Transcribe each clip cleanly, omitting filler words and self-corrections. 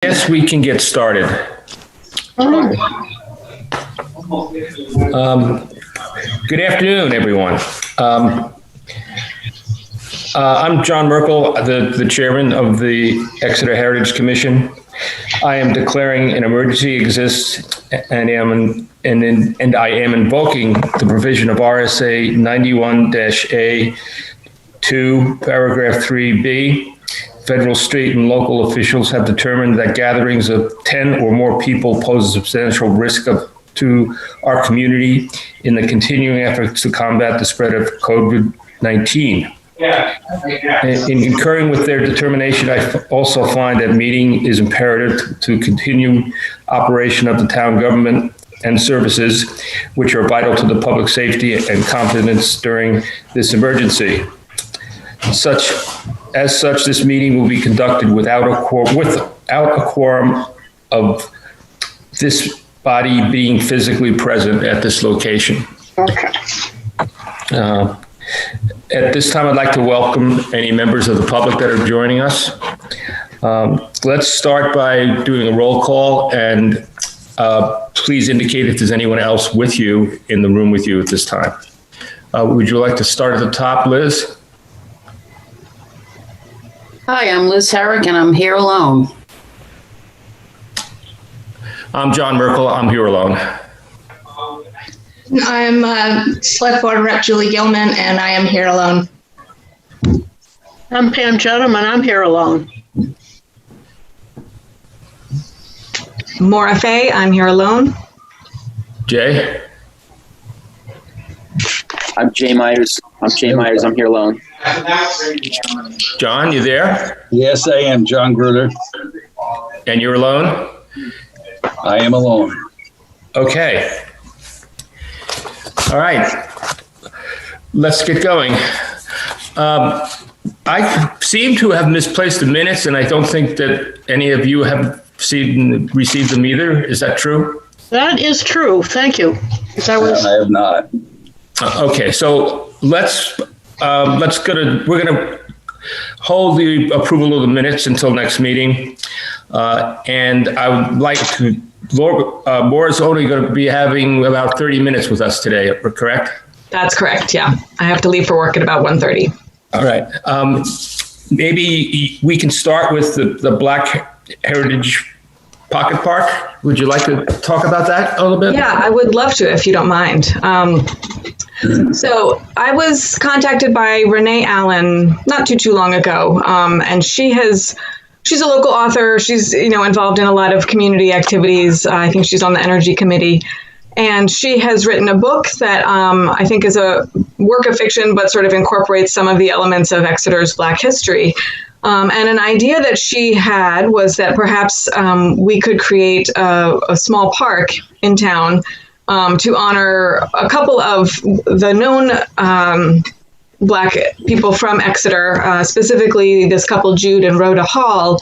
Yes, we can get started. Good afternoon, everyone. I'm John Merkel, the chairman of the Exeter Heritage Commission. I am declaring an emergency exists and I am invoking the provision of RSA 91-A2, paragraph 3B. Federal, state, and local officials have determined that gatherings of 10 or more people pose a substantial risk to our community in the continuing efforts to combat the spread of COVID-19. In concurring with their determination, I also find that meeting is imperative to continue operation of the town government and services, which are vital to the public safety and confidence during this emergency. As such, this meeting will be conducted without a quorum of this body being physically present at this location. Okay. At this time, I'd like to welcome any members of the public that are joining us. Let's start by doing a roll call, and please indicate if there's anyone else with you in the room with you at this time. Would you like to start at the top, Liz? Hi, I'm Liz Herrick, and I'm here alone. I'm John Merkel. I'm here alone. I'm Select Board Rep Julie Gilman, and I am here alone. I'm Pam Gentleman. I'm here alone. Maura Fay, I'm here alone. Jay? I'm Jay Myers. I'm here alone. John, you there? Yes, I am. John Gruder. And you're alone? I am alone. Okay. All right. Let's get going. I seem to have misplaced the minutes, and I don't think that any of you have received them either. Is that true? That is true. Thank you. I have not. Okay, so we're gonna hold the approval of the minutes until next meeting, and I would like to. Maura's only going to be having about 30 minutes with us today, correct? That's correct. Yeah, I have to leave for work at about 1:30. All right. Maybe we can start with the Black Heritage Pocket Park. Would you like to talk about that a little bit? Yeah, I would love to, if you don't mind. So I was contacted by Renee Allen not too long ago, and she's a local author. She's involved in a lot of community activities. I think she's on the energy committee, and she has written a book that I think is a work of fiction, but sort of incorporates some of the elements of Exeter's Black history. And an idea that she had was that perhaps we could create a small park in town to honor a couple of the known Black people from Exeter, specifically this couple, Jude and Rhoda Hall.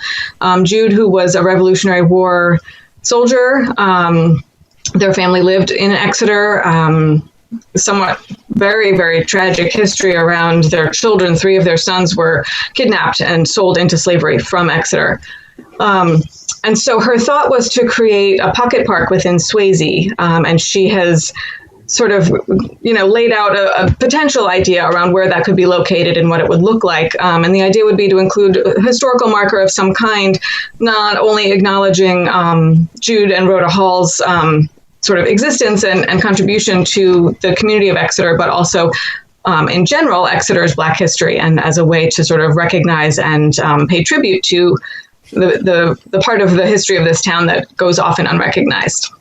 Jude, who was a Revolutionary War soldier, their family lived in Exeter, somewhat very, very tragic history around their children. 3 of their sons were kidnapped and sold into slavery from Exeter. And so her thought was to create a pocket park within Swayze, and she has sort of, laid out a potential idea around where that could be located and what it would look like. And the idea would be to include a historical marker of some kind, not only acknowledging Jude and Rhoda Hall's sort of existence and contribution to the community of Exeter, but also in general, Exeter's Black history, and as a way to sort of recognize and pay tribute to the part of the history of this town that goes often unrecognized.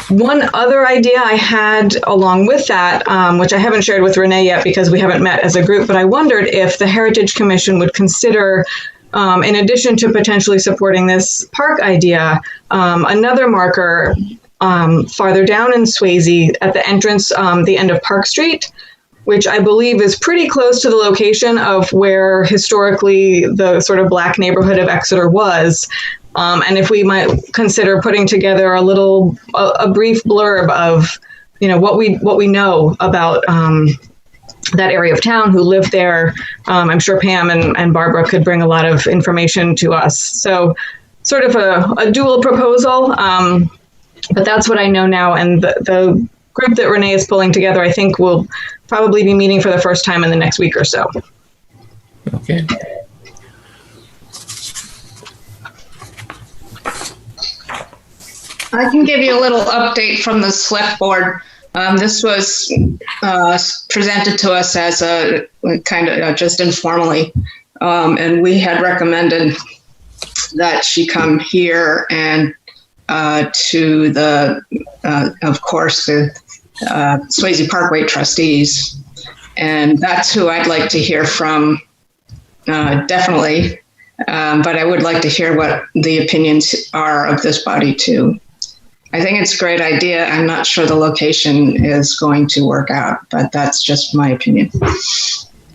One other idea I had along with that, which I haven't shared with Renee yet because we haven't met as a group, but I wondered if the Heritage Commission would consider, in addition to potentially supporting this park idea, another marker farther down in Swayze at the entrance, the end of Park Street, which I believe is pretty close to the location of where historically the sort of Black neighborhood of Exeter was. And if we might consider putting together a brief blurb of, what we know about that area of town who live there. I'm sure Pam and Barbara could bring a lot of information to us. So sort of a dual proposal, but that's what I know now. And the group that Renee is pulling together, I think, will probably be meeting for the first time in the next week or so. Okay. I can give you a little update from the select board. This was presented to us as a kind of just informally, and we had recommended that she come here and to the, of course, the Swayze Parkway trustees, and that's who I'd like to hear from, definitely. But I would like to hear what the opinions are of this body too. I think it's a great idea. I'm not sure the location is going to work out, but that's just my opinion.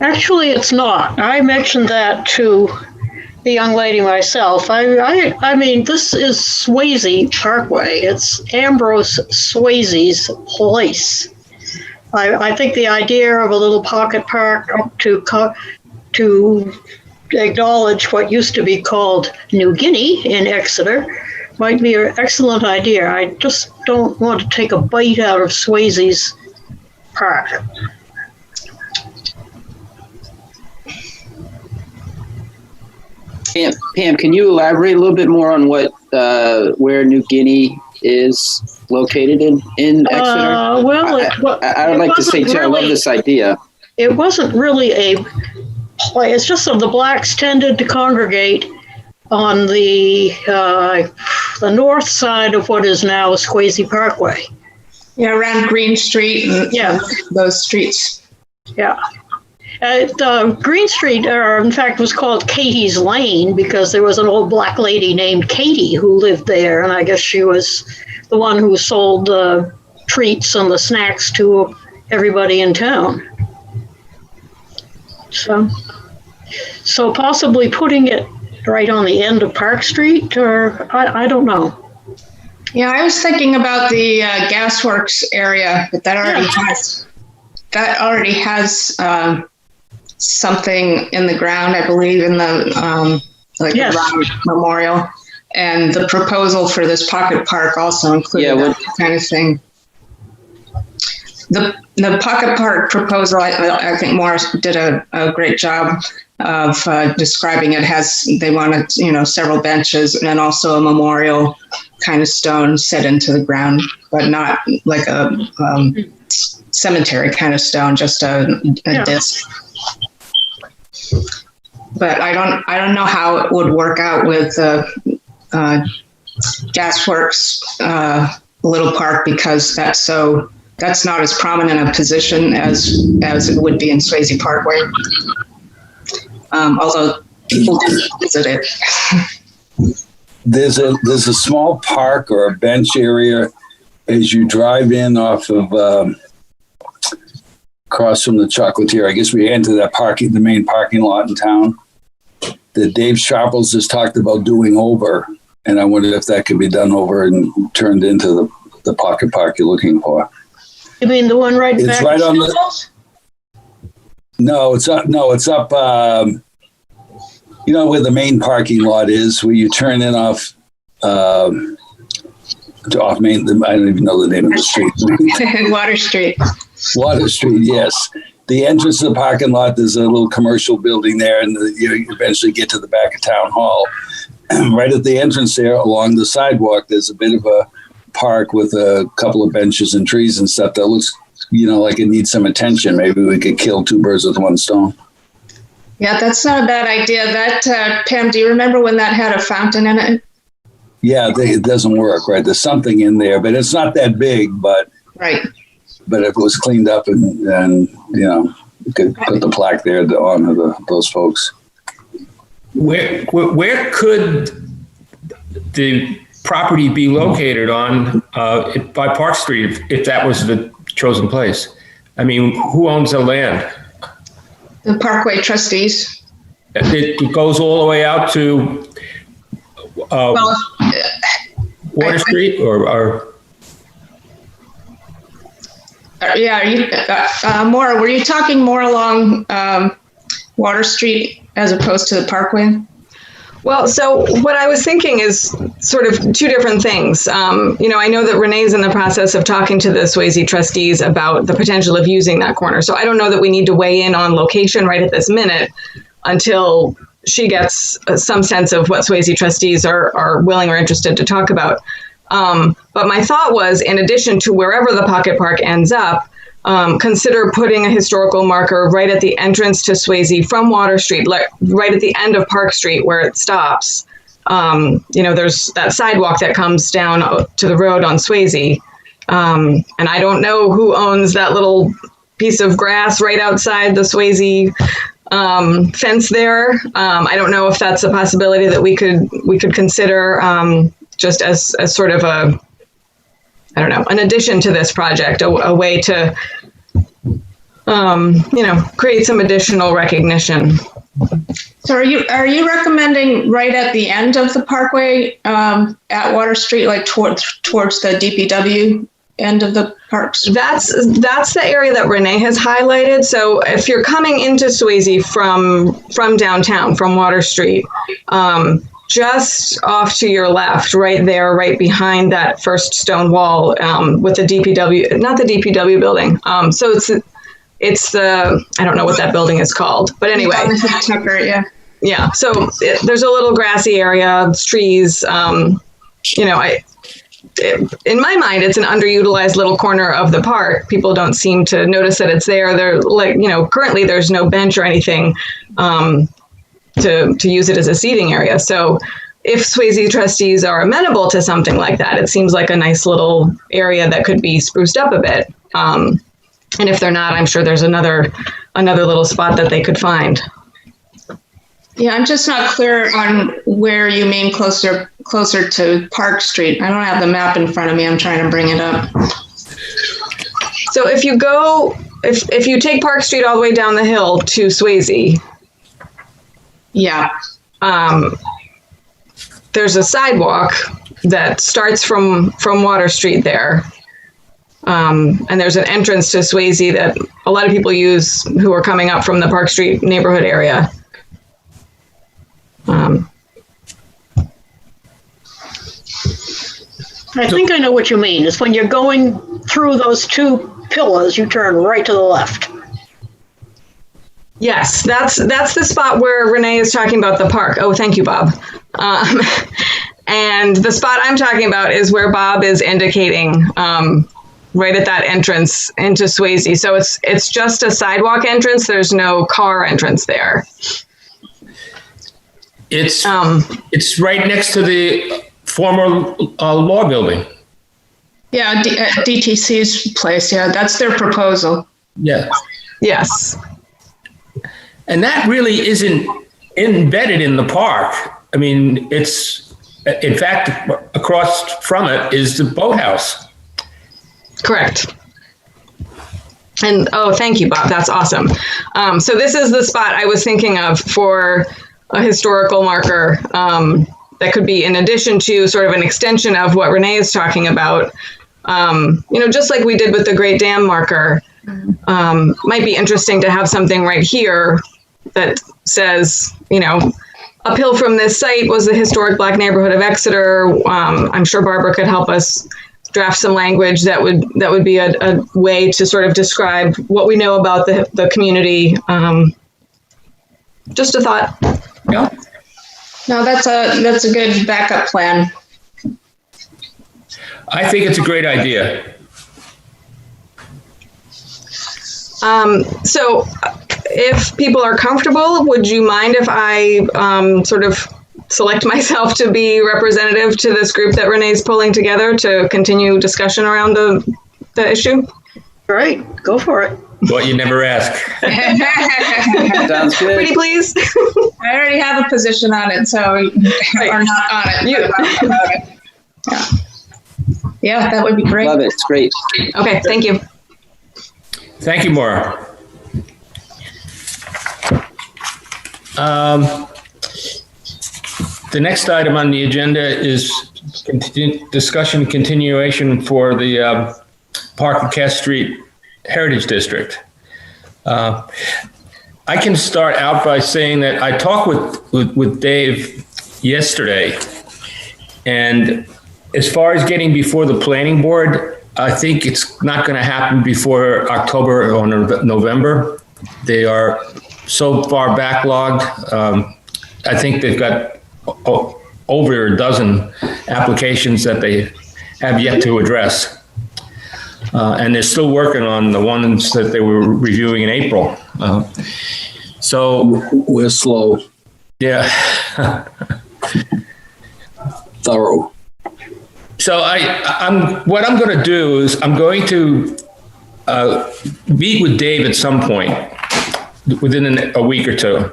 Actually, it's not. I mentioned that to the young lady myself. I mean, this is Swayze Parkway. It's Ambrose Swayze's place. I think the idea of a little pocket park up to acknowledge what used to be called New Guinea in Exeter might be an excellent idea. I just don't want to take a bite out of Swayze's park. Pam, can you elaborate a little bit more on what where New Guinea is located in Exeter? Well, I would like to say too, I love this idea. It wasn't really a place. It's just that the blacks tended to congregate on the north side of what is now Swayze Parkway. Yeah, around Green Street and those streets. Yeah. Green Street, in fact, was called Katie's Lane because there was an old black lady named Katie who lived there, and I guess she was the one who sold the treats and the snacks to everybody in town. So possibly putting it right on the end of Park Street, or I don't know. Yeah, I was thinking about the gasworks area, but that already has something in the ground, I believe, in the a round memorial, and the proposal for this pocket park also included that kind of thing. The pocket park proposal, I think Morris did a great job of describing it. They wanted, several benches and then also a memorial kind of stone set into the ground, but not like a cemetery kind of stone, just a disc. But I don't know how it would work out with Gasworks Little Park, because that's not as prominent a position as it would be in Swayze Parkway. Although people do visit it. There's a small park or a bench area as you drive in off of across from the Chocolatier. I guess we enter the main parking lot in town that Dave Sharples has talked about doing over, and I wondered if that could be done over and turned into the pocket park you're looking for. You mean the one right back? It's right on the. No, it's up. No, it's up. Where the main parking lot is, where you turn in off Main. I don't even know the name of the street. Water Street. Water Street, yes. The entrance to the parking lot, there's a little commercial building there, and you eventually get to the back of Town Hall. Right at the entrance there, along the sidewalk, there's a bit of a park with a couple of benches and trees and stuff that looks, like it needs some attention. Maybe we could kill two birds with one stone. Yeah, that's not a bad idea. That, Pam, do you remember when that had a fountain in it? Yeah, it doesn't work, right? There's something in there, but it's not that big, but right. But if it was cleaned up and you could put the plaque there to honor those folks. Where could the property be located on by Park Street if that was the chosen place? I mean, who owns the land? The Parkway trustees. It goes all the way out to Water Street or Yeah, Maura, were you talking more along Water Street as opposed to the Parkway? Well, so what I was thinking is sort of two different things. I know that Renee's in the process of talking to the Swayze trustees about the potential of using that corner. So I don't know that we need to weigh in on location right at this minute until she gets some sense of what Swayze trustees are willing or interested to talk about. But my thought was, in addition to wherever the pocket park ends up, consider putting a historical marker right at the entrance to Swayze from Water Street, right at the end of Park Street where it stops. There's that sidewalk that comes down to the road on Swayze. And I don't know who owns that little piece of grass right outside the Swayze fence there. I don't know if that's a possibility that we could consider just as sort of an addition to this project, a way to, create some additional recognition. So are you recommending right at the end of the Parkway at Water Street, like towards the DPW end of the parks? That's the area that Renee has highlighted. So if you're coming into Swayze from downtown, from Water Street, just off to your left, right there, right behind that first stone wall with the DPW, not the DPW building. So it's the, I don't know what that building is called, but anyway. Tucker, yeah. Yeah, so there's a little grassy area, trees. In my mind, it's an underutilized little corner of the park. People don't seem to notice that it's there. They're currently there's no bench or anything to use it as a seating area. So if Swayze trustees are amenable to something like that, it seems like a nice little area that could be spruced up a bit. And if they're not, I'm sure there's another little spot that they could find. Yeah, I'm just not clear on where you mean closer to Park Street. I don't have the map in front of me. I'm trying to bring it up. So if you take Park Street all the way down the hill to Swayze, yeah, there's a sidewalk that starts from Water Street there. And there's an entrance to Swayze that a lot of people use who are coming up from the Park Street neighborhood area. I think I know what you mean. It's when you're going through those two pillars, you turn right to the left. Yes, that's the spot where Renee is talking about the park. Oh, thank you, Bob. And the spot I'm talking about is where Bob is indicating, right at that entrance into Swayze. So it's just a sidewalk entrance. There's no car entrance there. It's right next to the former law building. Yeah, DTC's place. Yeah, that's their proposal. Yeah. Yes. And that really isn't embedded in the park. I mean, it's, in fact, across from it is the boathouse. Correct. And thank you, Bob. That's awesome. So this is the spot I was thinking of for a historical marker that could be in addition to sort of an extension of what Renee is talking about. Just like we did with the Great Dam marker, might be interesting to have something right here that says, uphill from this site was the historic Black neighborhood of Exeter. I'm sure Barbara could help us draft some language that would be a way to sort of describe what we know about the community. Just a thought. Yeah. No, that's a good backup plan. I think it's a great idea. So if people are comfortable, would you mind if I sort of select myself to be representative to this group that Renee's pulling together to continue discussion around the issue? Great, go for it. What you never ask. Sounds good. Pretty please. I already have a position on it, so or not on it. About it. Yeah, that would be great. Love it. It's great. Okay, thank you. Thank you, Maura. The next item on the agenda is discussion continuation for the Park and Cass Street Heritage District. I can start out by saying that I talked with Dave yesterday, and as far as getting before the planning board, I think it's not going to happen before October or November. They are so far backlogged. I think they've got over a dozen applications that they have yet to address. And they're still working on the ones that they were reviewing in April. So we're slow. Yeah. Thorough. So what I'm going to do is I'm going to meet with Dave at some point within a week or two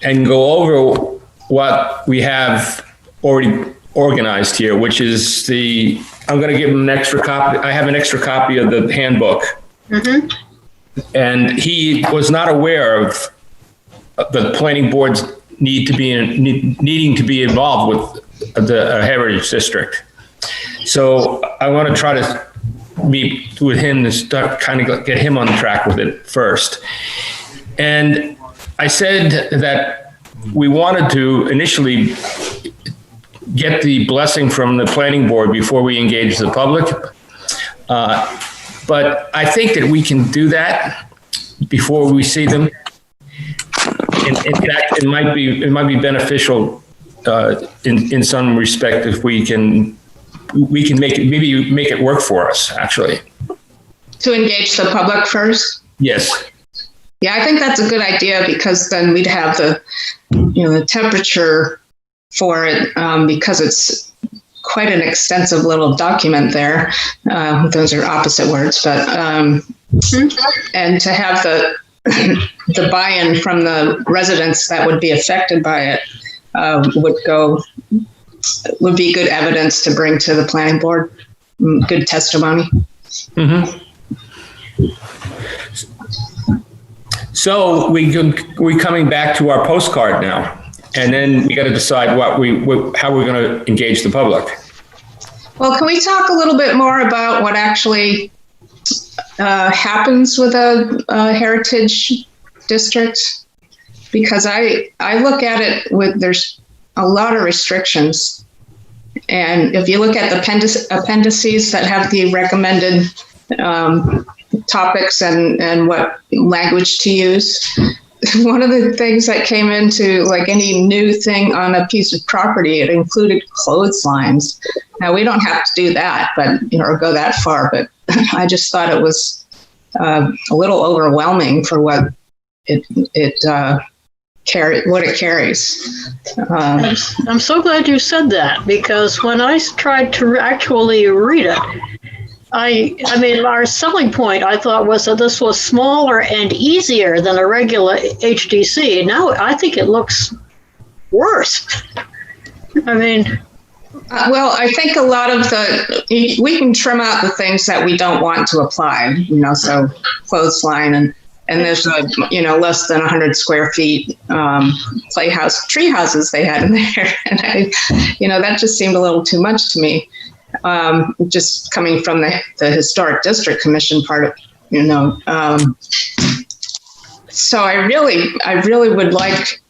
and go over what we have already organized here, which is I'm going to give him an extra copy. I have an extra copy of the handbook. Mm-hmm. And he was not aware of the planning board's needing to be involved with the Heritage District. So I want to try to meet with him to start kind of get him on track with it first. And I said that we wanted to initially get the blessing from the planning board before we engage the public. But I think that we can do that before we see them. In fact, it might be beneficial in some respect if we can make it work for us, actually. To engage the public first? Yes. Yeah, I think that's a good idea because then we'd have the temperature for it because it's quite an extensive little document there. Those are opposite words, but and to have the buy-in from the residents that would be affected by it would be good evidence to bring to the planning board, good testimony. Mm-hmm. So we're coming back to our postcard now, and then we got to decide how we're going to engage the public. Well, can we talk a little bit more about what actually happens with a heritage district? Because I look at it there's a lot of restrictions. And if you look at the appendices that have the recommended topics and what language to use, one of the things that came into like any new thing on a piece of property, it included clotheslines. Now we don't have to do that, or go that far, but I just thought it was a little overwhelming for what it carries. I'm so glad you said that, because when I tried to actually read it, I mean, our selling point, I thought, was that this was smaller and easier than a regular HDC. Now I think it looks worse. I mean... well, I think a lot of we can trim out the things that we don't want to apply, so clothesline and there's less than 100 square feet tree houses they had in there. And that just seemed a little too much to me. Just coming from the Historic District Commission part of, so I really would like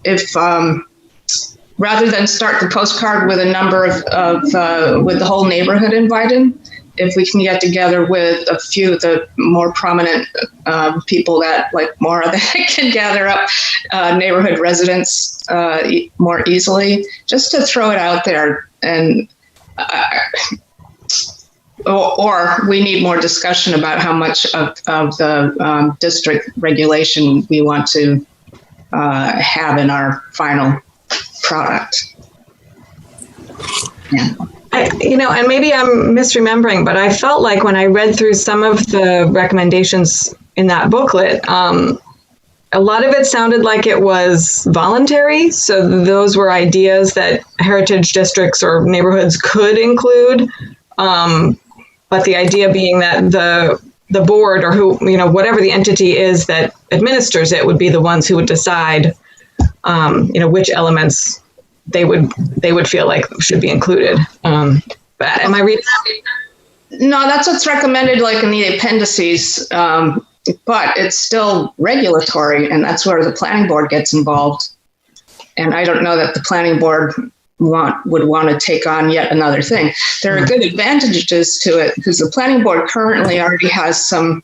if, rather than start the postcard with a number of with the whole neighborhood invited, if we can get together with a few of the more prominent people that can gather up neighborhood residents more easily, just to throw it out there. And or we need more discussion about how much of the district regulation we want to have in our final product. Yeah. And maybe I'm misremembering, but I felt like when I read through some of the recommendations in that booklet, a lot of it sounded like it was voluntary. So those were ideas that heritage districts or neighborhoods could include. But the idea being that the board or whatever the entity is that administers it would be the ones who would decide, which elements they would feel like should be included. But am I reading that? No, that's what's recommended, like in the appendices, but it's still regulatory, and that's where the planning board gets involved. And I don't know that the planning board would want to take on yet another thing. There are good advantages to it because the planning board currently already has some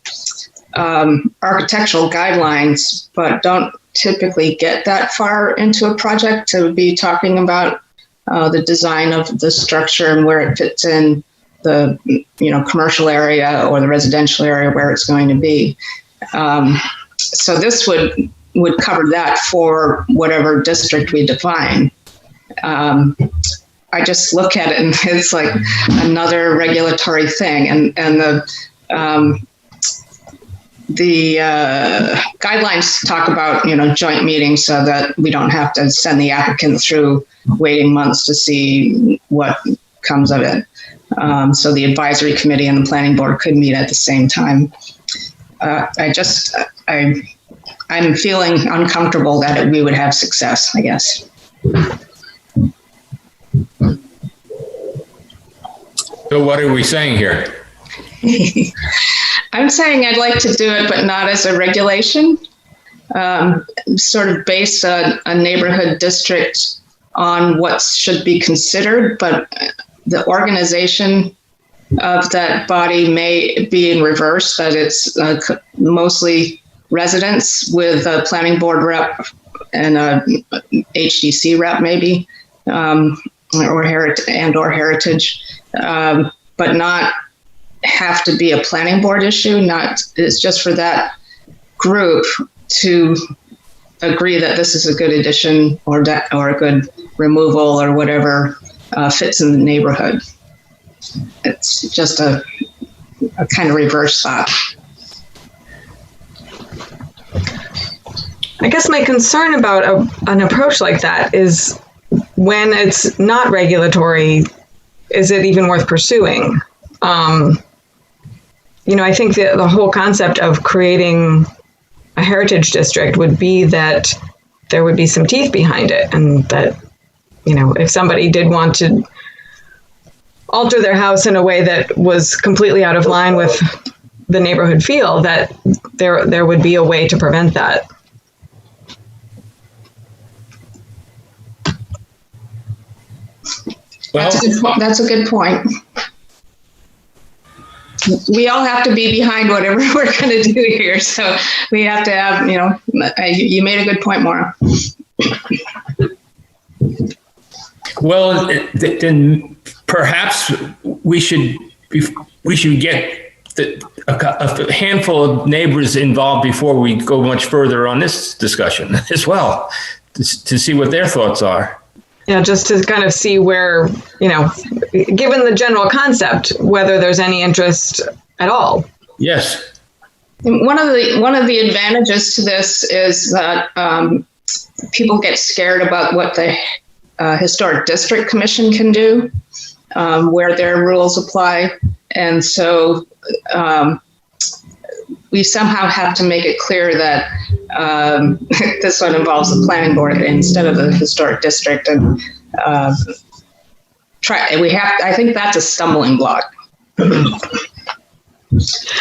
architectural guidelines, but don't typically get that far into a project to be talking about the design of the structure and where it fits in the commercial area or the residential area where it's going to be. So this would cover that for whatever district we define. I just look at it and it's like another regulatory thing, and the guidelines talk about joint meetings so that we don't have to send the applicant through waiting months to see what comes of it. So the advisory committee and the planning board could meet at the same time. I'm feeling uncomfortable that we would have success, I guess. So what are we saying here? I'm saying I'd like to do it, but not as a regulation. Sort of base a neighborhood district on what should be considered, but the organization of that body may be in reverse, that it's mostly residents with a planning board rep and a HDC rep maybe, or heritage, but not have to be a planning board issue. It's just for that group to agree that this is a good addition or a good removal or whatever fits in the neighborhood. It's just a kind of reverse thought. I guess my concern about an approach like that is when it's not regulatory, is it even worth pursuing? I think the whole concept of creating a heritage district would be that there would be some teeth behind it, and that, if somebody did want to alter their house in a way that was completely out of line with the neighborhood feel, that there would be a way to prevent that. Well, that's a good point. We all have to be behind whatever we're going to do here. So we have to have, you made a good point, Maura. well, then perhaps we should get a handful of neighbors involved before we go much further on this discussion as well, to see what their thoughts are. Yeah, just to kind of see where, given the general concept, whether there's any interest at all. Yes. One of the advantages to this is that people get scared about what the Historic District Commission can do, where their rules apply. And so we somehow have to make it clear that this one involves the planning board instead of the historic district, and I think that's a stumbling block.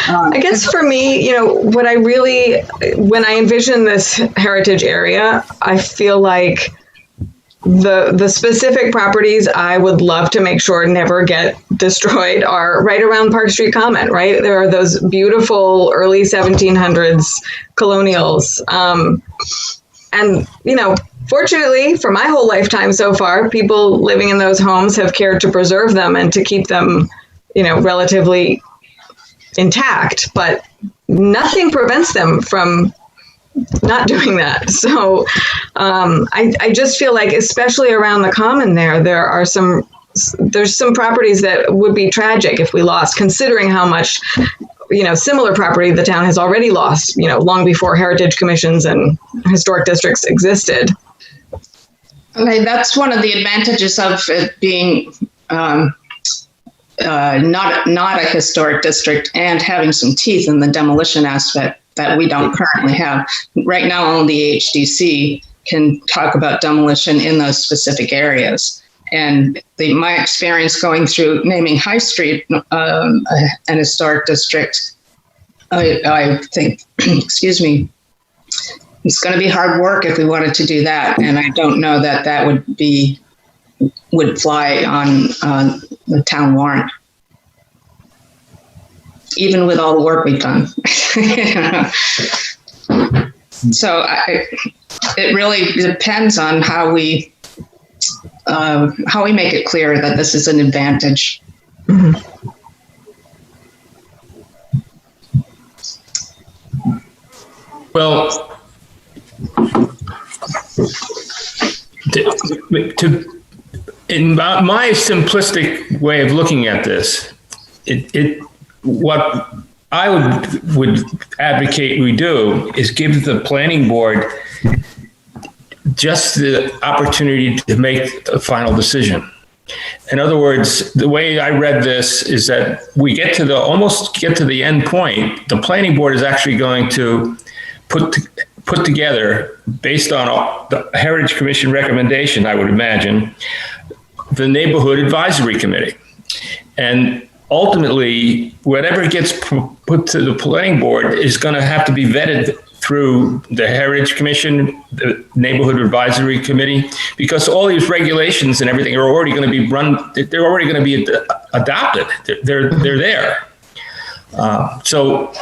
I guess for me, when I envision this heritage area, I feel like the specific properties I would love to make sure never get destroyed are right around Park Street Common, right? There are those beautiful early 1700s colonials. And, fortunately for my whole lifetime so far, people living in those homes have cared to preserve them and to keep them, relatively intact, but nothing prevents them from not doing that. So I just feel like, especially around the common there's some properties that would be tragic if we lost, considering how much, similar property the town has already lost, long before heritage commissions and historic districts existed. Okay, that's one of the advantages of it being not a historic district and having some teeth in the demolition aspect that we don't currently have. Right now, only the HDC can talk about demolition in those specific areas. my experience going through naming High Street an historic district, I think, excuse me, it's going to be hard work if we wanted to do that. And I don't know that that would fly on the town warrant, even with all the work we've done. So it really depends on how we make it clear that this is an advantage. Mm-hmm. Well, in my simplistic way of looking at this, what I would advocate we do is give the planning board just the opportunity to make a final decision. In other words, the way I read this is that we almost get to the end point. The planning board is actually going to put together, based on the Heritage Commission recommendation, I would imagine, the Neighborhood Advisory Committee. And ultimately, whatever gets put to the planning board is going to have to be vetted through the Heritage Commission, the Neighborhood Advisory Committee, because all these regulations and everything are already going to be they're already going to be adopted. They're there. So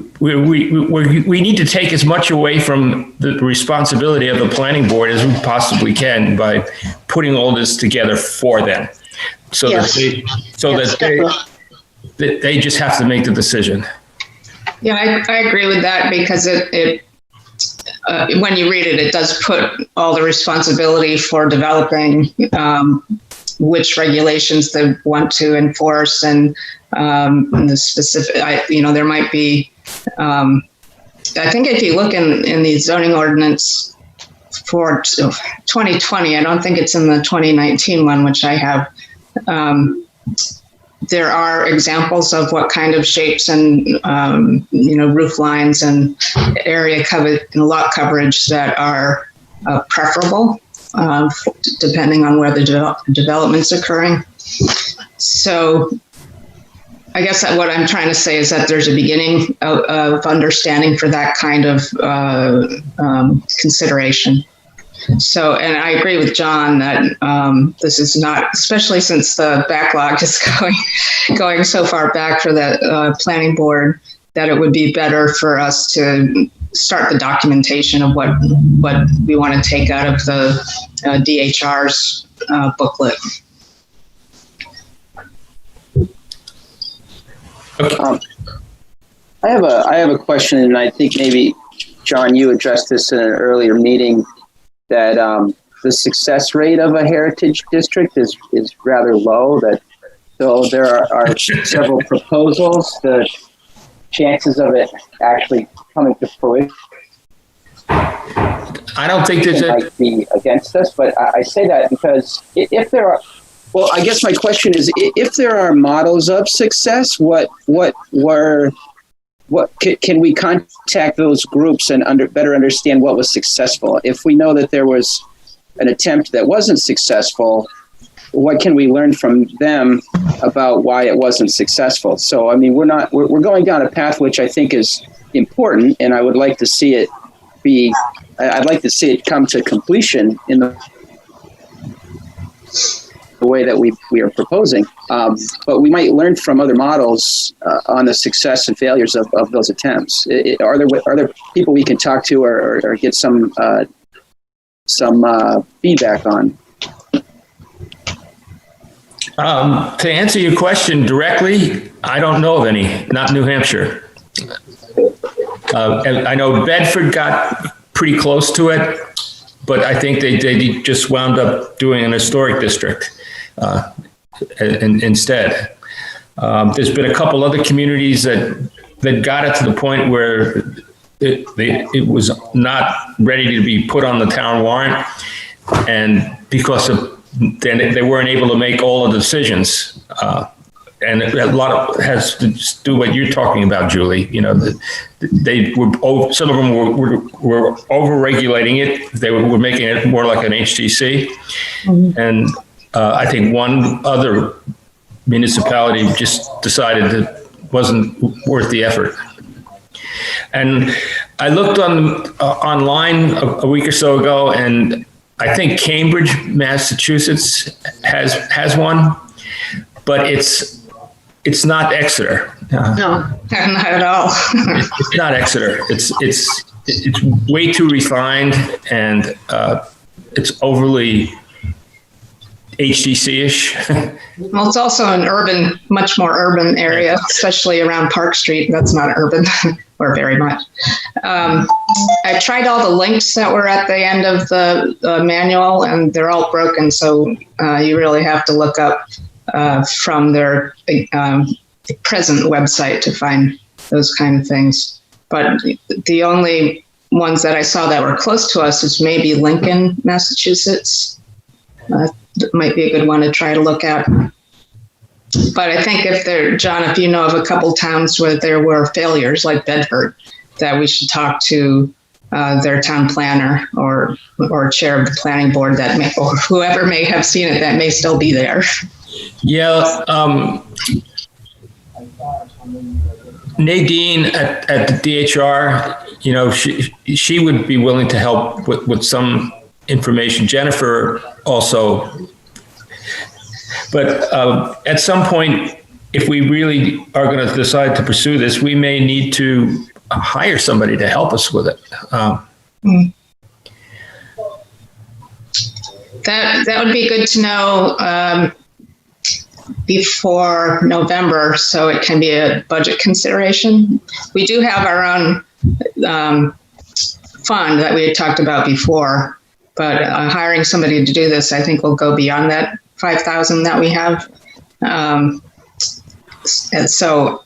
we need to take as much away from the responsibility of the planning board as we possibly can by putting all this together for them, so Yes. that they just have to make the decision. Yeah, I agree with that, because it when you read it, it does put all the responsibility for developing which regulations they want to enforce, and the specific, there might be, I think if you look in the zoning ordinance for 2020, I don't think it's in the 2019 one, which I have, there are examples of what kind of shapes and, roof lines and area cover and lot coverage that are preferable, depending on where the development's occurring. So I guess that what I'm trying to say is that there's a beginning of understanding for that kind of consideration. So, and I agree with John that this is not, especially since the backlog is going so far back for the planning board, that it would be better for us to start the documentation of what we want to take out of the DHR's booklet. I have a question, and I think maybe, John, you addressed this in an earlier meeting, that the success rate of a heritage district is rather low, that though there are several proposals, the chances of it actually coming to fruition, I don't think there's might be against us. But I say that because if there are, well, I guess my question is, if there are models of success, can we contact those groups and better understand what was successful? If we know that there was an attempt that wasn't successful, what can we learn from them about why it wasn't successful? So, I mean, we're going down a path which I think is important, and I would like to see it come to completion in the way that we are proposing. But we might learn from other models on the success and failures of those attempts. Are there people we can talk to or get some feedback on? To answer your question directly, I don't know of any, not New Hampshire. And I know Bedford got pretty close to it, but I think they just wound up doing an historic district instead. There's been a couple other communities that got it to the point where it was not ready to be put on the town warrant, and because of then they weren't able to make all the decisions and a lot of has to do what you're talking about, Julie. You know, they were some of them were over-regulating it. They were making it more like an HTC, and I think one other municipality just decided it wasn't worth the effort. And I looked online a week or so ago, and I think Cambridge, Massachusetts has one, but it's not Exeter. No, not at all. It's not Exeter. It's way too refined, and it's overly HTC-ish. Well, it's also an much more urban area, especially around Park Street. That's not urban, or very much. I tried all the links that were at the end of the manual, and they're all broken. So you really have to look up from their present website to find those kind of things. But the only ones that I saw that were close to us is maybe Lincoln, Massachusetts. Might be a good one to try to look at. But I think John, if you know of a couple towns where there were failures, like Bedford, that we should talk to their town planner or chair of the planning board or whoever may have seen it that may still be there. Yeah. Nadine at the DHR, you know, she would be willing to help with some information. Jennifer also. But at some point, if we really are going to decide to pursue this, we may need to hire somebody to help us with it. That would be good to know before November, so it can be a budget consideration. We do have our own fund that we had talked about before, but hiring somebody to do this, I think, will go beyond that 5,000 that we have. And so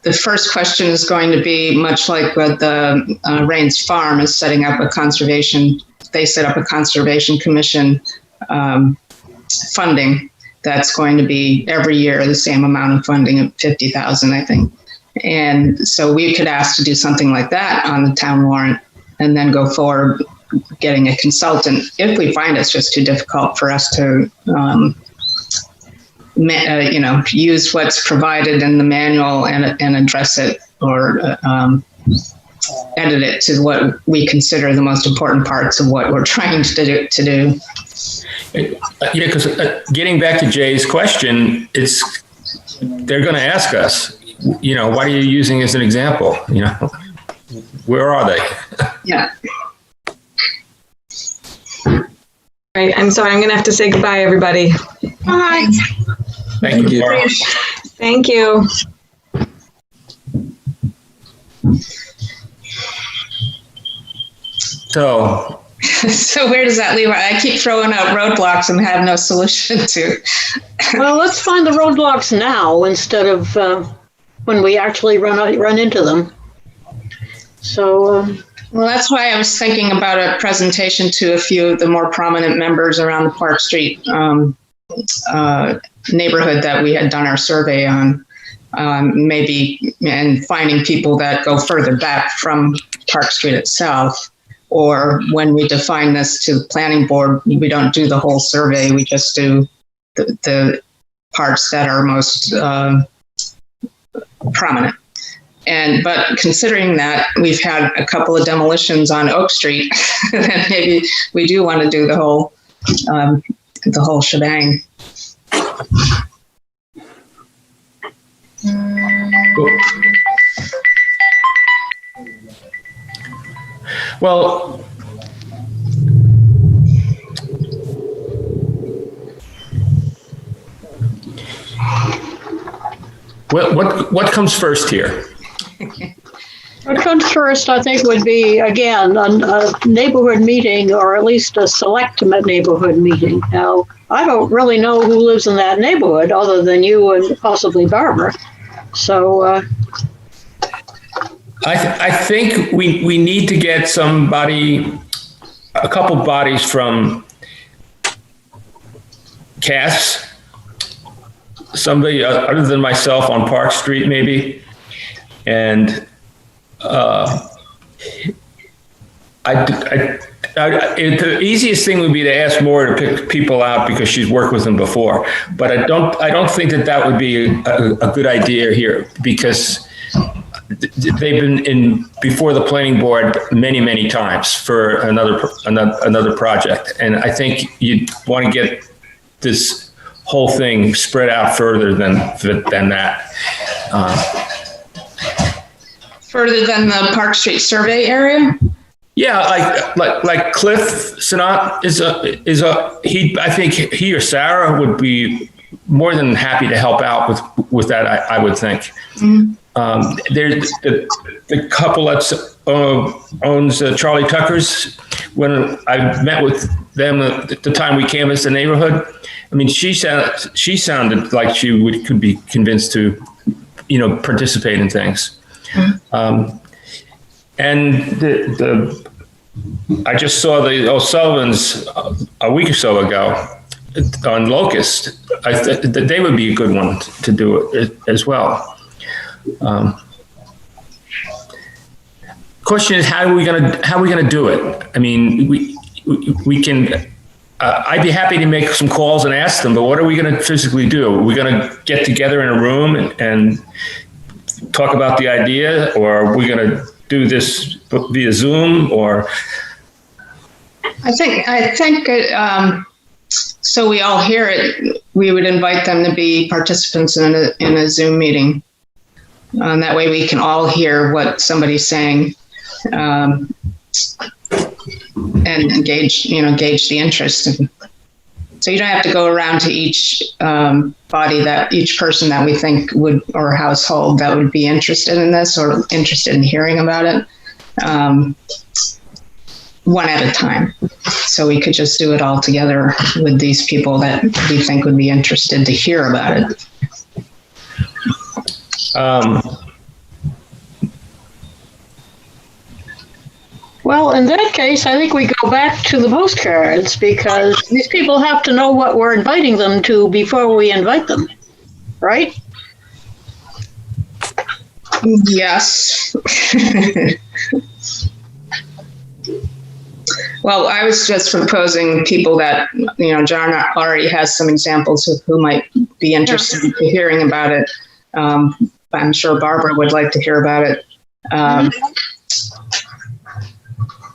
the first question is going to be much like what the Rains Farm is setting up a conservation. They set up a conservation commission funding that's going to be every year the same amount of funding of 50,000, I think. And so we could ask to do something like that on the town warrant and then go forward getting a consultant if we find it's just too difficult for us to use what's provided in the manual and address it or edit it to what we consider the most important parts of what we're trying to do. Yeah, because getting back to Jay's question, they're going to ask us, you know, what are you using as an example? You know, where are they? Yeah. Right. I'm sorry. I'm going to have to say goodbye, everybody. Bye. Thank you. Thank you. So where does that leave? I keep throwing out roadblocks and have no solution to. Well, let's find the roadblocks now instead of when we actually run into them. So. Well, that's why I was thinking about a presentation to a few of the more prominent members around the Park Street neighborhood that we had done our survey on, maybe, and finding people that go further back from Park Street itself. Or when we define this to the planning board, we don't do the whole survey. We just do the parts that are most prominent. But considering that we've had a couple of demolitions on Oak Street, then maybe we do want to do the whole shebang. Well, what comes first here? What comes first, I think, would be, again, a neighborhood meeting, or at least a select neighborhood meeting. Now, I don't really know who lives in that neighborhood other than you and possibly Barbara. So I think we need to get a couple bodies from Cass, somebody other than myself on Park Street, maybe. And the easiest thing would be to ask Maura to pick people out because she's worked with them before. But I don't think that would be a good idea here, because they've been in before the planning board many times for another project, and I think you'd want to get this whole thing spread out further than that. Further than the Park Street survey area? Yeah, like Cliff Sinat I think he or Sarah would be more than happy to help out with that. I would think. Mm-hmm. There's the couple that owns Charlie Tucker's. When I met with them at the time we canvassed the neighborhood, I mean, she sounded like she could be convinced to, participate in things. Mm-hmm. And I just saw the O'Sullivans a week or so ago on Locust. They would be a good one to do it as well. Question is, how are we gonna do it? I mean, we can. I'd be happy to make some calls and ask them, but what are we going to physically do? Are we going to get together in a room and talk about the idea, or are we going to do this via Zoom? Or I think so we all hear it. We would invite them to be participants in a Zoom meeting. That way we can all hear what somebody's saying, and gauge the interest. So you don't have to go around to each each person that we think would, or household that would be interested in this or interested in hearing about it, one at a time. So we could just do it all together with these people that we think would be interested to hear about it. Well, in that case, I think we go back to the postcards, because these people have to know what we're inviting them to before we invite them, right? Yes. Well, I was just proposing people that, John already has some examples of who might be interested in hearing about it. I'm sure Barbara would like to hear about it.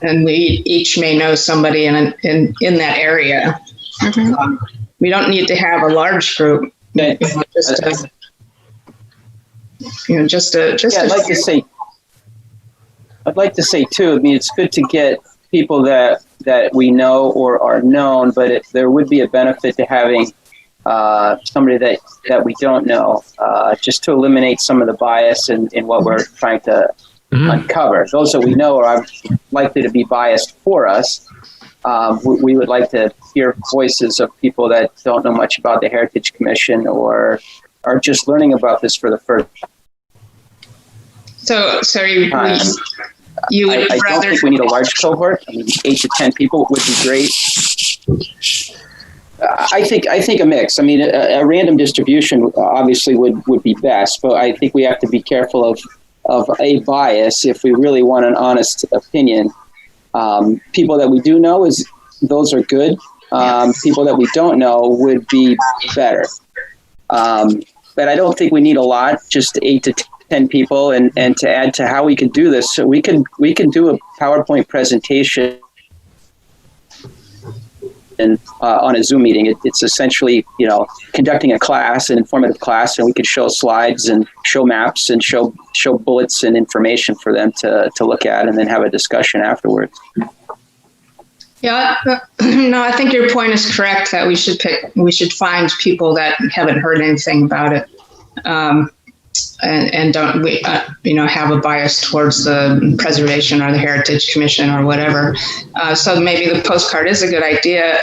And we each may know somebody in that area. Mm-hmm. We don't need to have a large group. I'd like to say too. I mean, it's good to get people that we know or are known, but there would be a benefit to having somebody that we don't know, just to eliminate some of the bias in what we're trying to uncover. Those that we know are likely to be biased for us. We would like to hear voices of people that don't know much about the Heritage Commission or are just learning about this for the first time. So you would I don't think we need a large cohort. I mean, 8 to 10 people would be great. I think a mix. I mean, a random distribution obviously would be best, but I think we have to be careful of a bias if we really want an honest opinion. People that we do know, those are good. People that we don't know would be better. But I don't think we need a lot, just 8 to 10 people. And to add to how we could do this, so we can do a PowerPoint presentation and on a Zoom meeting. It's essentially, conducting a class, an informative class, and we could show slides and show maps and show bullets and information for them to look at, and then have a discussion afterwards. Yeah, no, I think your point is correct that we should find people that haven't heard anything about it, and don't have a bias towards the preservation or the Heritage Commission or whatever. So maybe the postcard is a good idea,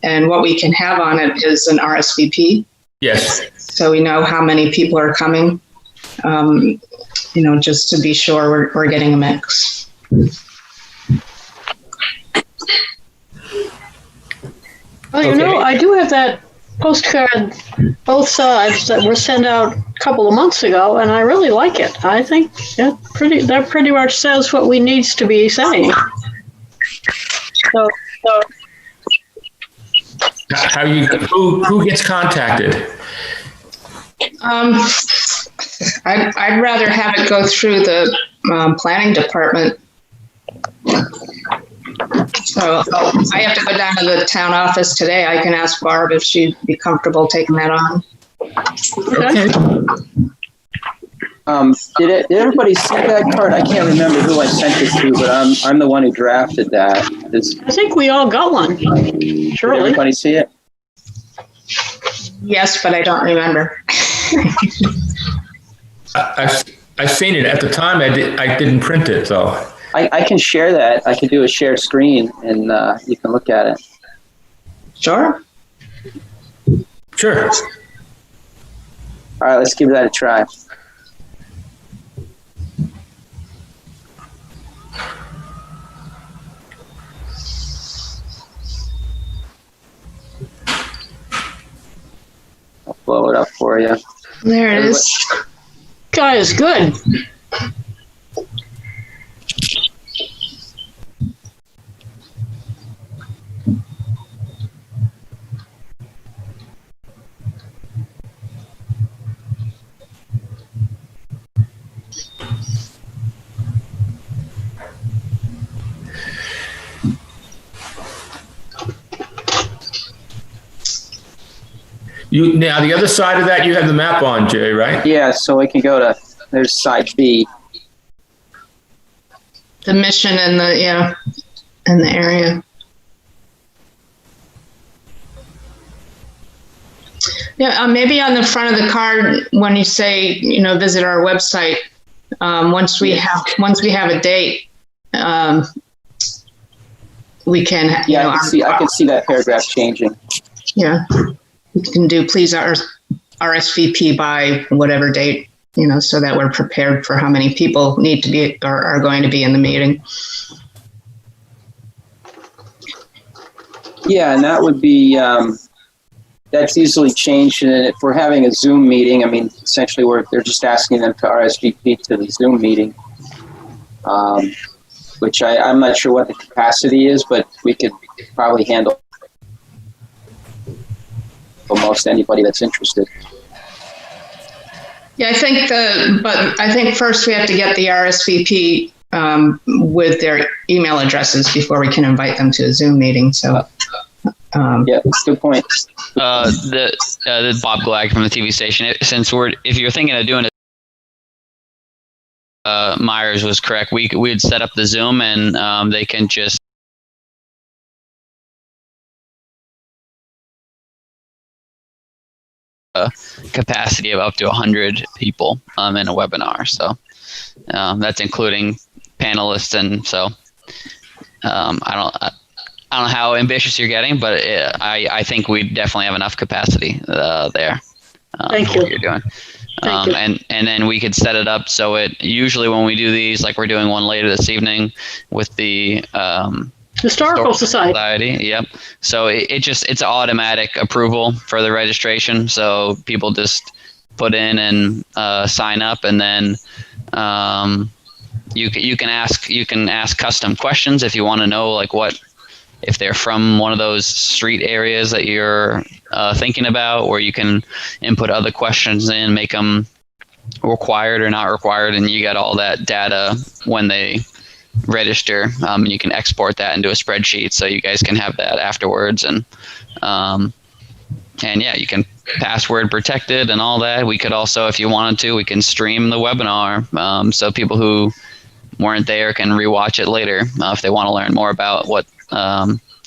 and what we can have on it is an RSVP. Yes. So we know how many people are coming, just to be sure we're getting a mix. Well, I do have that postcard, both sides, that were sent out a couple of months ago, and I really like it. I think that pretty much says what we needs to be saying. So who gets contacted? I'd rather have it go through the planning department. So I have to go down to the town office today. I can ask Barb if she'd be comfortable taking that on. okay. Did everybody see that card? I can't remember who I sent it to, but I'm the one who drafted that. I think we all got one. Did Surely. everybody see it? Yes, but I don't remember. I've seen it. At the time, I didn't print it, though. I can share that. I can do a shared screen, and you can look at it. Sure. Sure. All right, let's give that a try. I'll blow it up for you. There it is. Guy is good. Now, the other side of that, you have the map on, Jay, right? Yeah, so we can go to, there's side B. The mission and the area. Yeah, maybe on the front of the card when you say, visit our website. Once we have a date, we can. Yeah, I can see that paragraph changing. Yeah, we can do please RSVP by whatever date, so that we're prepared for how many people need to be or are going to be in the meeting. Yeah, and that would be, that's easily changed. And if we're having a Zoom meeting, I mean, essentially they're just asking them to RSVP to the Zoom meeting, which I'm not sure what the capacity is, but we could probably handle almost anybody that's interested. Yeah, I think first we have to get the RSVP with their email addresses before we can invite them to a Zoom meeting. So, yeah, good point. The Bob Glag from the TV station. If you're thinking of doing it, Myers was correct. We'd set up the Zoom and they can just. Capacity of up to 100 people in a webinar, so that's including panelists, and so I don't know how ambitious you're getting, but I think we definitely have enough capacity there. Thank you. What you're doing. And then we could set it up so it usually when we do these, like we're doing one later this evening with the Historical Society. Yep. So it's automatic approval for the registration. So people just put in and sign up, and then you can ask custom questions if you want to know like if they're from one of those street areas that you're thinking about, or you can input other questions in, make them required or not required, and you get all that data when they register, and you can export that into a spreadsheet so you guys can have that afterwards, and yeah, you can password protected and all that. We could also, if you wanted to, we can stream the webinar, so people who weren't there can rewatch it later if they want to learn more about what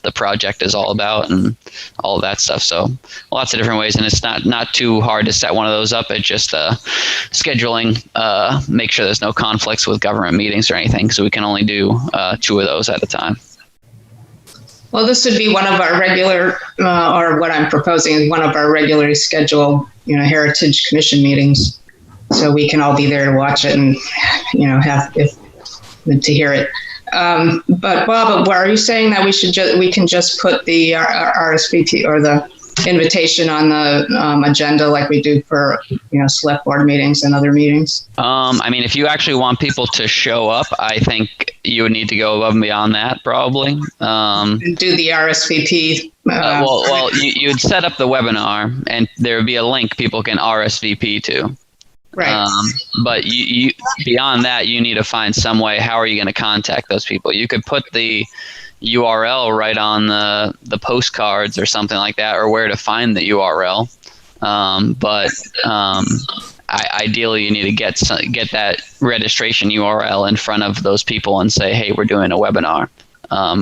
the project is all about and all of that stuff. So lots of different ways, and it's not too hard to set one of those up. It's just scheduling, make sure there's no conflicts with government meetings or anything. So we can only do 2 of those at a time. Well, this would be one of our regular, or what I'm proposing is one of our regularly scheduled, Heritage Commission meetings. So we can all be there to watch it and, to hear it. But Bob, are you saying that we can just put the RSVP or the invitation on the agenda like we do for, select board meetings and other meetings? I mean, if you actually want people to show up, I think you would need to go above and beyond that, probably. Do the RSVP. You'd set up the webinar, and there would be a link people can RSVP to. Right. But you beyond that, you need to find some way. How are you going to contact those people? You could put the URL right on the postcards or something like that, or where to find the URL. Ideally, you need to get that registration URL in front of those people and say, hey, we're doing a webinar.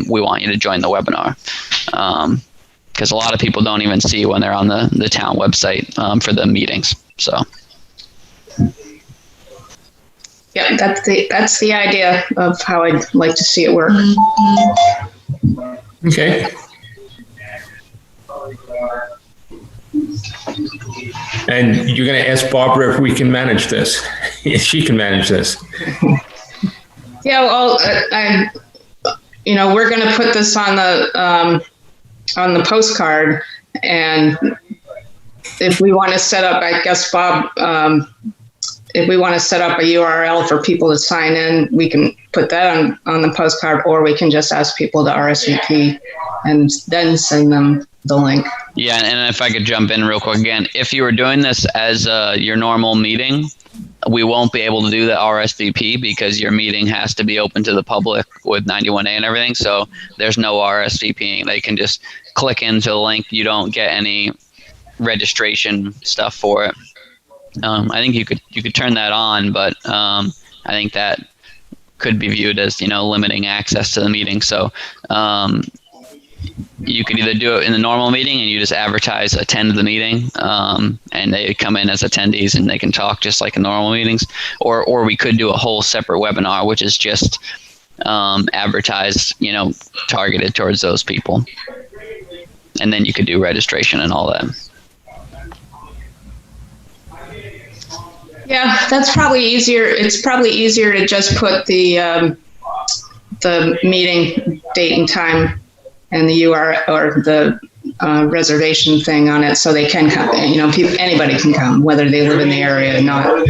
We want you to join the webinar. Because a lot of people don't even see when they're on the town website for the meetings. So. Yeah, that's the idea of how I'd like to see it work. Okay. And you're going to ask Barbara if we can manage this, if she can manage this. Yeah, well, we're going to put this on the postcard, and if we want to set up, I guess, Bob, if we want to set up a URL for people to sign in, we can put that on the postcard, or we can just ask people to RSVP and then send them the link. Yeah, and if I could jump in real quick again, if you were doing this as your normal meeting, we won't be able to do the RSVP because your meeting has to be open to the public with 91A and everything. So there's no RSVPing. They can just click into the link. You don't get any registration stuff for it. I think you could turn that on, but I think that could be viewed as limiting access to the meeting. So you could either do it in the normal meeting and you just advertise attend the meeting, and they come in as attendees and they can talk just like in normal meetings, or we could do a whole separate webinar which is just advertised, targeted towards those people, and then you could do registration and all that. Yeah, that's probably easier. It's probably easier to just put the meeting date and time and the URL or the reservation thing on it, so they can come. Anybody can come, whether they live in the area or not,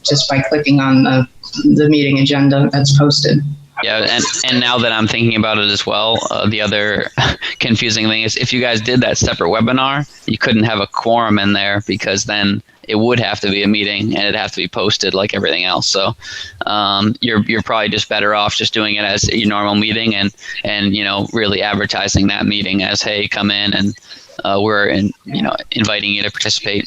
just by clicking on the meeting agenda that's posted. Yeah, and now that I'm thinking about it as well, the other confusing thing is if you guys did that separate webinar, you couldn't have a quorum in there because then it would have to be a meeting and it'd have to be posted like everything else. So you're probably just better off just doing it as your normal meeting and really advertising that meeting as, hey, come in and we're inviting you to participate.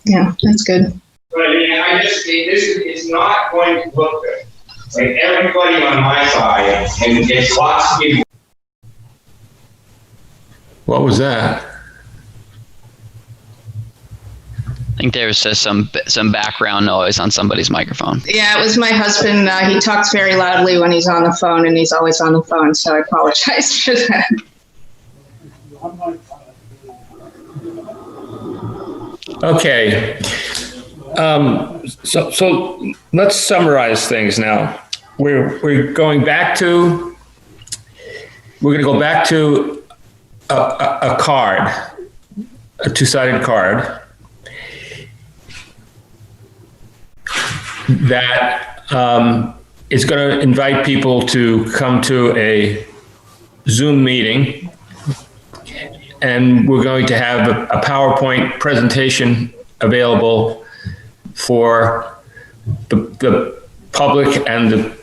Yeah, that's good. But I just say it's not going to look good. Like everybody on my side, and it's lots of people. What was that? I think there was just some background noise on somebody's microphone. Yeah, it was my husband. He talks very loudly when he's on the phone, and he's always on the phone, so I apologize for that. Okay. So let's summarize things now. We're going to go back to a card, a two-sided card that is going to invite people to come to a Zoom meeting, and we're going to have a PowerPoint presentation available for the public and the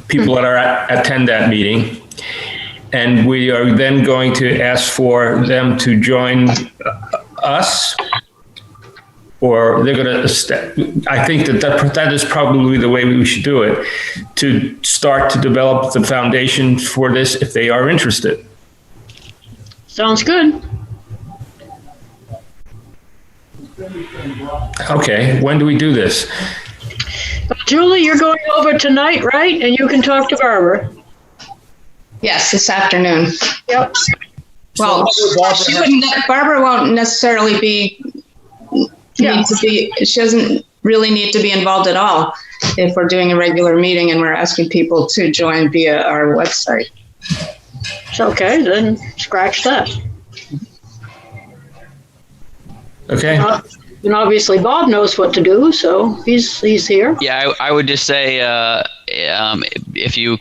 people that attend that meeting. And we are then going to ask for them to join us, or they're going to, I think that is probably the way we should do it, to start to develop the foundation for this if they are interested. Sounds good. Okay, when do we do this? Julie, you're going over tonight, right? And you can talk to Barbara. Yes, this afternoon. Yep. Well, Barbara won't necessarily be. She doesn't really need to be involved at all if we're doing a regular meeting and we're asking people to join via our website. Okay, then scratch that. Okay. And obviously Bob knows what to do, so he's here. Yeah, I would just say if you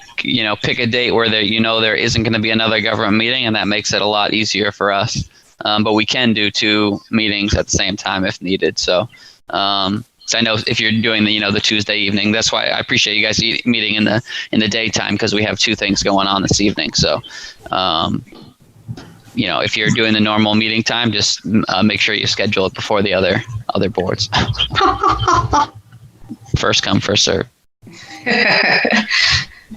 pick a date where there isn't going to be another government meeting, and that makes it a lot easier for us. But we can do 2 meetings at the same time if needed. So I know if you're doing the Tuesday evening, that's why I appreciate you guys meeting in the daytime, because we have 2 things going on this evening. So if you're doing the normal meeting time, just make sure you schedule it before the other boards. First come, first serve.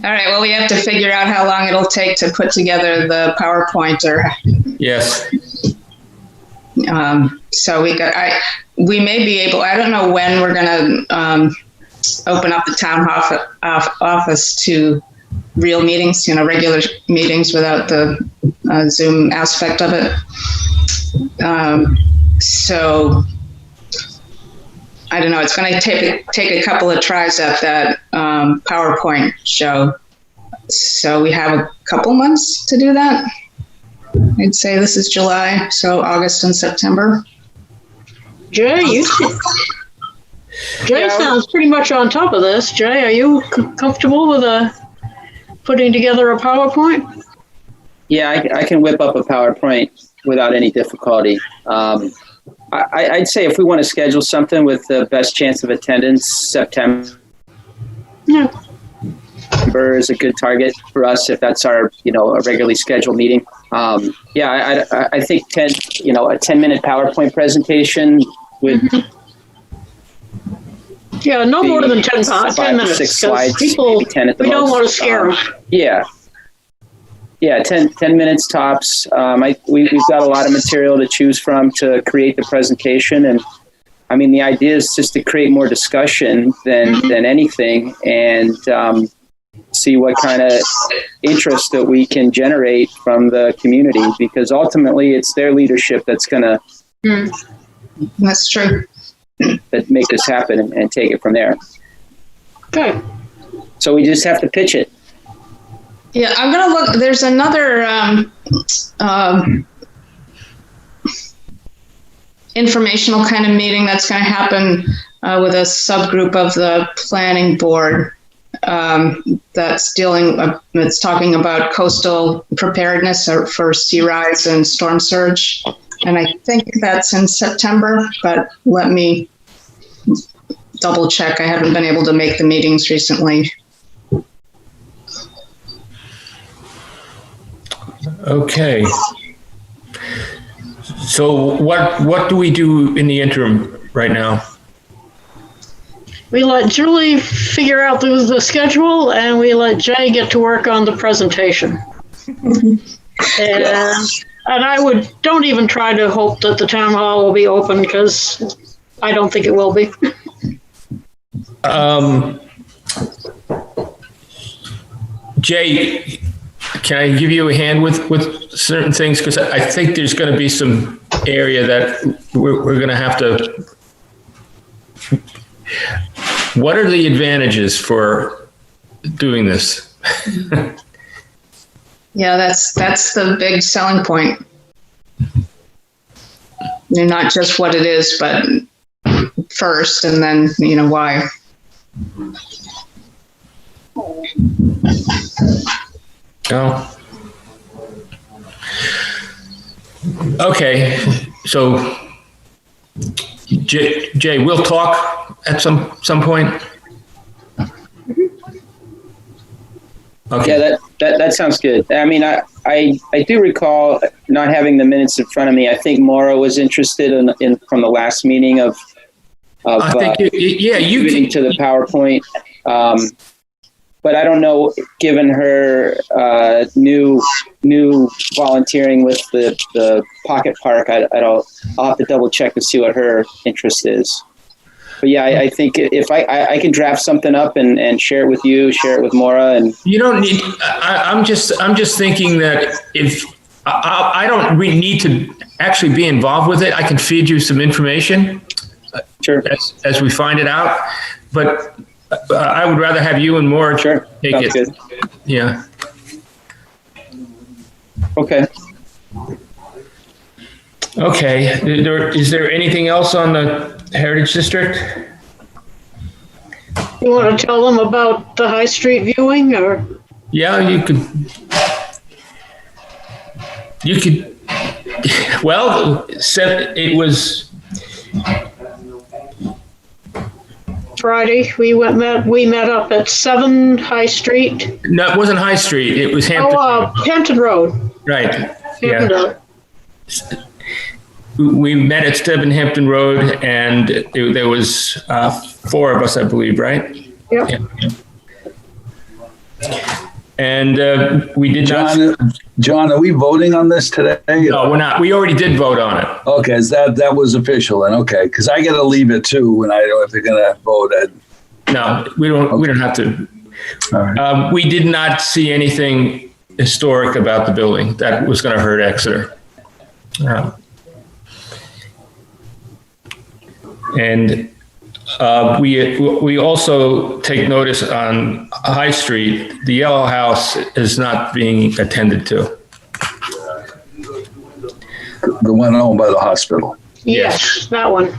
All right. Well, we have to figure out how long it'll take to put together the PowerPoint. Yes. So we may be able. I don't know when we're going to open up the town office to real meetings, regular meetings without the Zoom aspect of it. So I don't know. It's going to take a couple of tries at that PowerPoint show. So we have a couple months to do that. I'd say this is July, so August and September. Jay, Jay sounds pretty much on top of this. Jay, are you comfortable with putting together a PowerPoint? Yeah, I can whip up a PowerPoint without any difficulty. I'd say if we want to schedule something with the best chance of attendance, September is a good target for us if that's our, a regularly scheduled meeting. I think a 10-minute PowerPoint presentation would. Yeah, no more than 10 minutes. 6 slides, people, maybe 10 at the most. We don't want to scare them. Yeah, 10 minutes tops. We've got a lot of material to choose from to create the presentation. And I mean, the idea is just to create more discussion than anything, and see what kind of interest that we can generate from the community, because ultimately it's their leadership that's going to That's true. that make this happen and take it from there. Okay. So we just have to pitch it. Yeah, I'm going to look. There's another informational kind of meeting that's going to happen with a subgroup of the planning board that's talking about coastal preparedness for sea rise and storm surge. And I think that's in September, but let me double check. I haven't been able to make the meetings recently. Okay. So what do we do in the interim right now? We let Julie figure out the schedule, and we let Jay get to work on the presentation. And I don't even try to hope that the town hall will be open, because I don't think it will be. Jay, can I give you a hand with certain things? Because I think there's going to be some area that we're going to have to. What are the advantages for doing this? Yeah, that's the big selling point. You're not just what it is, but first, and then why. Oh. Okay, so Jay, we'll talk at some point. Okay. Yeah, that sounds good. I mean, I do recall not having the minutes in front of me. I think Maura was interested in from the last meeting of I think you getting to the PowerPoint. But I don't know, given her new volunteering with the Pocket Park, I'll have to double check to see what her interest is. But yeah, I think if I can draft something up and share it with you, share it with Maura, and you don't need. I'm just thinking that if I don't really need to actually be involved with it, I can feed you some information. Sure. As we find it out, but I would rather have you and Maura take it. Good. Yeah. Okay. Okay, is there anything else on the Heritage District? You want to tell them about the High Street viewing, or? Yeah, you could, well, it was, Friday, we met up at 7 High Street. no, it wasn't High Street, it was Hampton. Hampton Road. Right, Hampton yeah. Road. We met at 7 Hampton Road, and there was 4 of us, I believe, right? Yep. Yeah. And we did not. John, are we voting on this today? No, we're not. We already did vote on it. Okay, so that was official then. Okay, because I got to leave it too when I don't. If they're gonna vote, No, we don't. Okay. We don't have to. All right. We did not see anything historic about the building that was going to hurt Exeter. And we also take notice on High Street, the Yellow House is not being attended to. The one owned by the hospital. Yes, that one.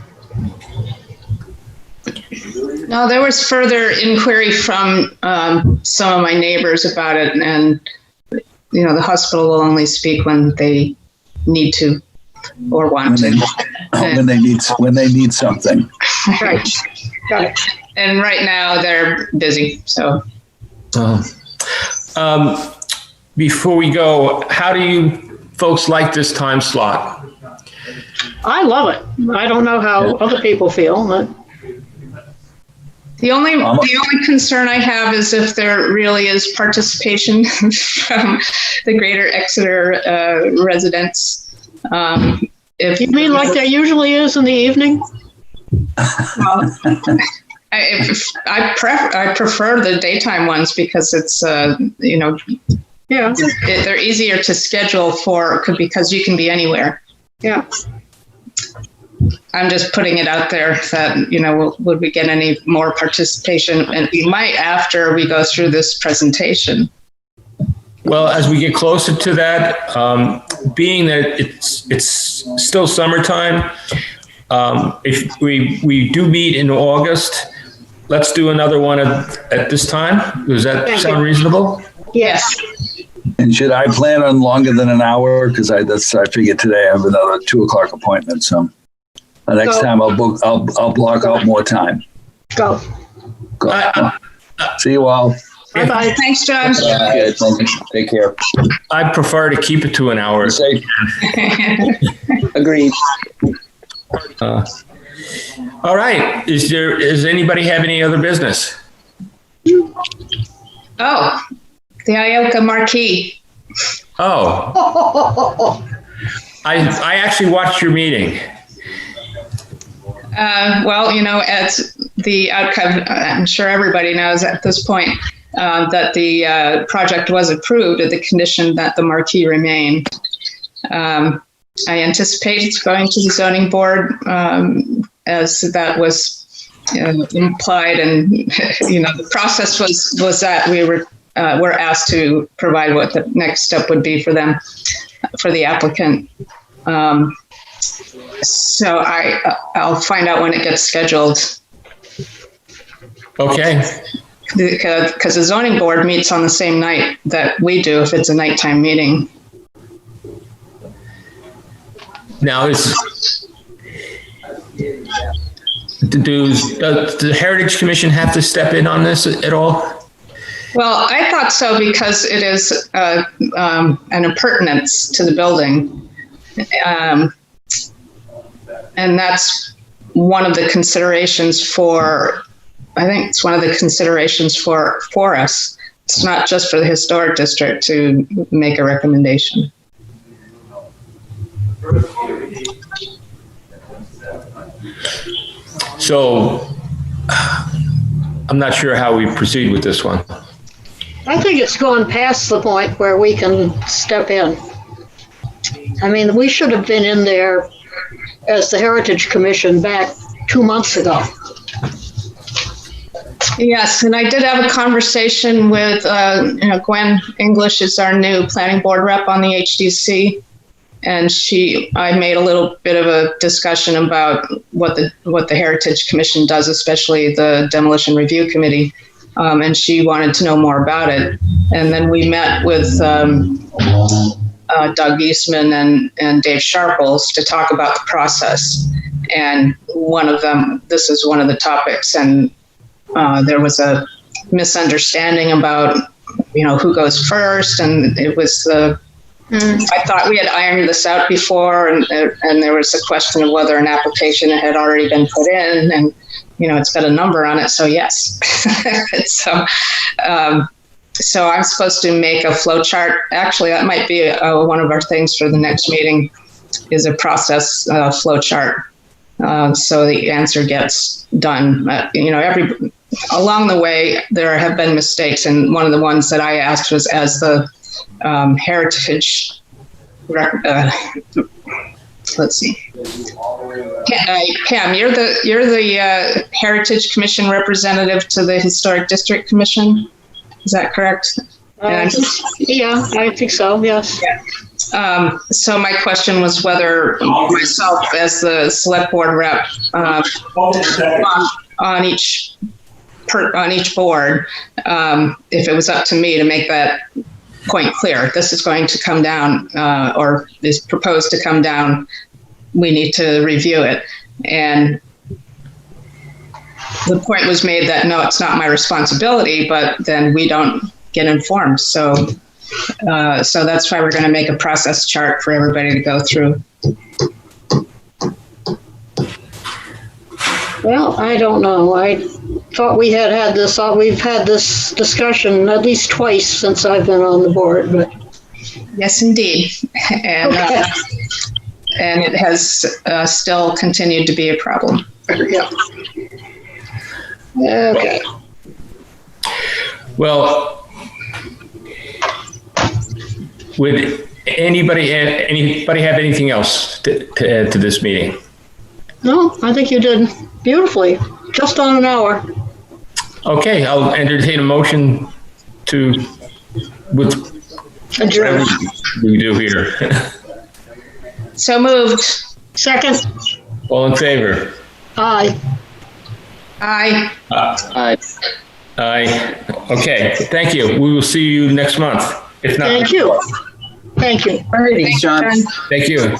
No, there was further inquiry from some of my neighbors about it, and the hospital will only speak when they need to or want to. When they need something. Right. Got it. And right now they're busy. So. Before we go, how do you folks like this time slot? I love it. I don't know how other people feel, but. The only concern I have is if there really is participation from the greater Exeter residents. If you mean like there usually is in the evening? Well, I prefer the daytime ones because it's they're easier to schedule because you can be anywhere. Yeah. I'm just putting it out there that, would we get any more participation? And we might after we go through this presentation. Well, as we get closer to that, being that it's still summertime, if we do meet in August, let's do another one at this time. Does that sound reasonable? Yes. And should I plan on longer than an hour? Because I figured today I have another 2:00 appointment. So the next time I'll block out more time. Go. See you all. Bye-bye. Thanks, John. Good. Thank you. Take care. I prefer to keep it to an hour. Safe. Agreed. All right. Does anybody have any other business? Oh, the Ioka Marquee. Oh. I actually watched your meeting. At the outcome, I'm sure everybody knows at this point that the project was approved at the condition that the marquee remain. I anticipate it's going to the zoning board as that was implied, and the process was that we were asked to provide what the next step would be for them, for the applicant. So I'll find out when it gets scheduled. Okay. Because the zoning board meets on the same night that we do if it's a nighttime meeting. Now, does the Heritage Commission have to step in on this at all? Well, I thought so because it is an appurtenance to the building. And that's one of the considerations for us. It's not just for the historic district to make a recommendation. So I'm not sure how we proceed with this one. I think it's gone past the point where we can step in. I mean, we should have been in there as the Heritage Commission back 2 months ago. Yes, and I did have a conversation with Gwen English is our new planning board rep on the HDC, and I made a little bit of a discussion about what the Heritage Commission does, especially the Demolition Review Committee, and she wanted to know more about it. And then we met with Doug Eastman and Dave Sharples to talk about the process. And this is one of the topics, and there was a misunderstanding about, who goes first, and it was I thought we had ironed this out before, and there was a question of whether an application had already been put in, and it's got a number on it, so yes. So I'm supposed to make a flow chart. Actually, that might be one of our things for the next meeting, is a process flow chart. So the answer gets done. Along the way, there have been mistakes, and one of the ones that I asked was, as the heritage. Let's see. Pam, you're the Heritage Commission representative to the Historic District Commission. Is that correct? Yeah, I think so. Yes. Yeah. So my question was whether myself, as the select board rep, on each board, if it was up to me to make that point clear, this is going to come down, or is proposed to come down, we need to review it. And the point was made that, no, it's not my responsibility, but then we don't get informed. So that's why we're going to make a process chart for everybody to go through. Well, I don't know. I thought we've had this discussion at least twice since I've been on the board, but. Yes, indeed. And, okay. And it has still continued to be a problem. Yeah. Okay. Well, would anybody have anything else to add to this meeting? No, I think you did beautifully. Just on an hour. Okay, I'll entertain a motion to adjourn. We do here. So moved. Second. All in favor? Aye. Aye. Aye. Aye. Okay, thank you. We will see you next month. If not. Thank you. Thank you. All right, thanks, John. Thank you.